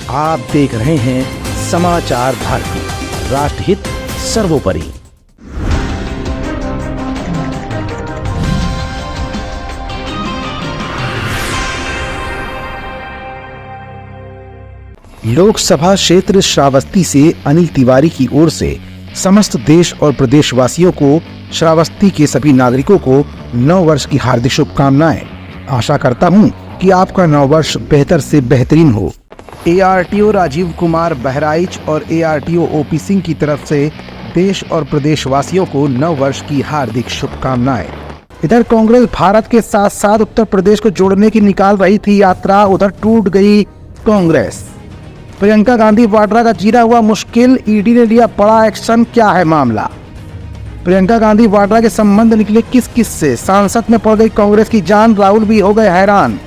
आप देख रहे हैं समाचार भारती, राष्ट्रहित सर्वोपरि। लोकसभा क्षेत्र श्रावस्ती से अनिल तिवारी की ओर से समस्त देश और प्रदेशवासियों को, श्रावस्ती के सभी नागरिकों को नव वर्ष की हार्दिक शुभकामनाएं। आशा करता हूं कि आपका नव वर्ष बेहतर से बेहतरीन हो। ARTO राजीव कुमार बहराइच और ARTO OP सिंह की तरफ से देश और प्रदेशवासियों को नव वर्ष की हार्दिक शुभकामनाएं। इधर कांग्रेस भारत के साथ साथ उत्तर प्रदेश को जोड़ने की निकाल रही थी यात्रा, उधर टूट गई कांग्रेस। प्रियंका गांधी वाड्रा का जीना हुआ मुश्किल, ED ने लिया बड़ा एक्शन। क्या है मामला? प्रियंका गांधी वाड्रा के संबंध निकले किस किस से? सांसद में पड़ गई कांग्रेस की जान, राहुल भी हो गए हैरान।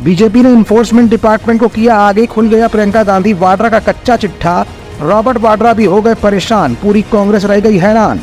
बीजेपी ने इन्फोर्समेंट डिपार्टमेंट को किया आगे, खुल गया प्रियंका गांधी वाड्रा का कच्चा चिट्ठा। रॉबर्ट वाड्रा भी हो गए परेशान, पूरी कांग्रेस रह गई हैरान।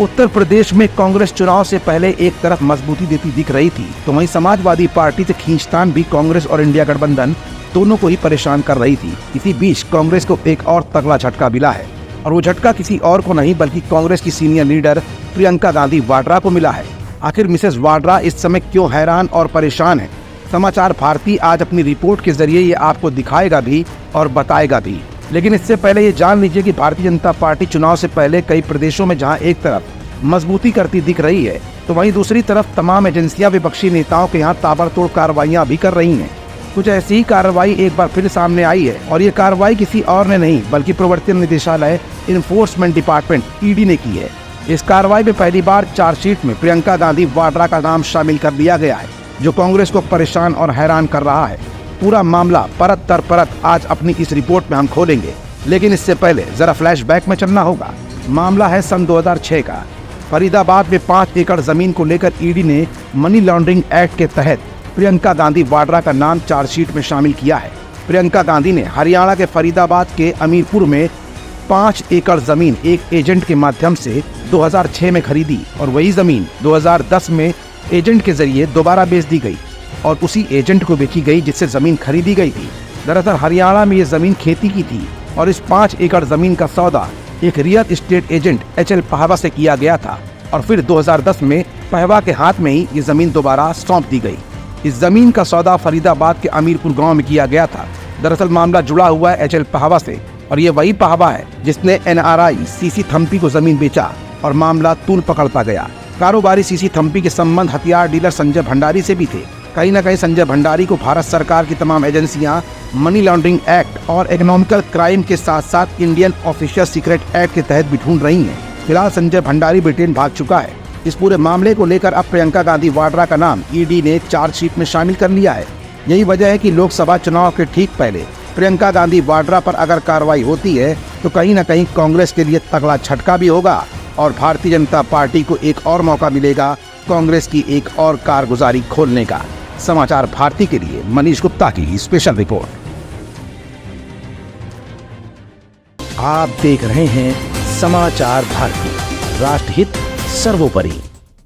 उत्तर प्रदेश में कांग्रेस चुनाव से पहले एक तरफ मजबूती देती दिख रही थी, तो वहीं समाजवादी पार्टी से खींचतान भी कांग्रेस और इंडिया गठबंधन दोनों को ही परेशान कर रही थी। इसी बीच कांग्रेस को एक और तगड़ा झटका मिला है, और वो झटका किसी और को नहीं बल्कि कांग्रेस की सीनियर लीडर प्रियंका गांधी वाड्रा को मिला है। आखिर मिसेस वाड्रा इस समय क्यों हैरान और परेशान है? समाचार भारती आज अपनी रिपोर्ट के जरिए ये आपको दिखाएगा भी और बताएगा भी। लेकिन इससे पहले ये जान लीजिए कि भारतीय जनता पार्टी चुनाव से पहले कई प्रदेशों में जहां एक तरफ मजबूती करती दिख रही है, तो वहीं दूसरी तरफ तमाम एजेंसियां विपक्षी नेताओं के यहाँ ताबड़तोड़ कार्रवाइयां भी कर रही हैं। कुछ ऐसी ही कार्रवाई एक बार फिर सामने आई है, और ये कार्रवाई किसी और ने नहीं बल्कि प्रवर्तन निदेशालय इन्फोर्समेंट डिपार्टमेंट ED ने की है। इस कार्रवाई में पहली बार चार्जशीट में प्रियंका गांधी वाड्रा का नाम शामिल कर दिया गया है, जो कांग्रेस को परेशान और हैरान कर रहा है। पूरा मामला परत दर परत आज अपनी इस रिपोर्ट में हम खोलेंगे, लेकिन इससे पहले जरा फ्लैशबैक में चलना होगा। मामला है सन 2006 का। फरीदाबाद में 5 एकड़ जमीन को लेकर ED ने मनी लॉन्ड्रिंग एक्ट के तहत प्रियंका गांधी वाड्रा का नाम चार्जशीट में शामिल किया है। प्रियंका गांधी ने हरियाणा के फरीदाबाद के अमीरपुर में 5 एकड़ जमीन एक एजेंट के माध्यम से 2006 में खरीदी, और वही जमीन 2010 में एजेंट के जरिए दोबारा बेच दी गई और उसी एजेंट को बेची गई जिससे जमीन खरीदी गई थी। दरअसल हरियाणा में ये जमीन खेती की थी, और इस 5 एकड़ जमीन का सौदा एक रियल एस्टेट एजेंट HL पहावा से किया गया था, और फिर 2010 में पहावा के हाथ में ही ये जमीन दोबारा सौंप दी गई। इस जमीन का सौदा फरीदाबाद के अमीरपुर गांव में किया गया था। दरअसल मामला जुड़ा हुआ है HL पहावा से, और ये वही पहावा है जिसने NRI CC थम्पी को जमीन बेचा और मामला तूल पकड़ता गया। कारोबारी CC थम्पी के संबंध हथियार डीलर संजय भंडारी से भी थे। कहीं न कहीं संजय भंडारी को भारत सरकार की तमाम एजेंसियां मनी लॉन्ड्रिंग एक्ट और इकोनॉमिकल क्राइम के साथ साथ इंडियन ऑफिशियल सीक्रेट एक्ट के तहत भी ढूंढ रही हैं। फिलहाल संजय भंडारी ब्रिटेन भाग चुका है। इस पूरे मामले को लेकर अब प्रियंका गांधी वाड्रा का नाम ED ने चार्जशीट में शामिल कर लिया है। यही वजह है कि लोकसभा चुनाव के ठीक पहले प्रियंका गांधी वाड्रा पर अगर कार्रवाई होती है तो कहीं न कहीं कांग्रेस के लिए तगड़ा झटका भी होगा, और भारतीय जनता पार्टी को एक और मौका मिलेगा कांग्रेस की एक और कारगुजारी खोलने का। समाचार भारती के लिए मनीष गुप्ता की स्पेशल रिपोर्ट। आप देख रहे हैं समाचार भारती, राष्ट्रहित सर्वोपरि।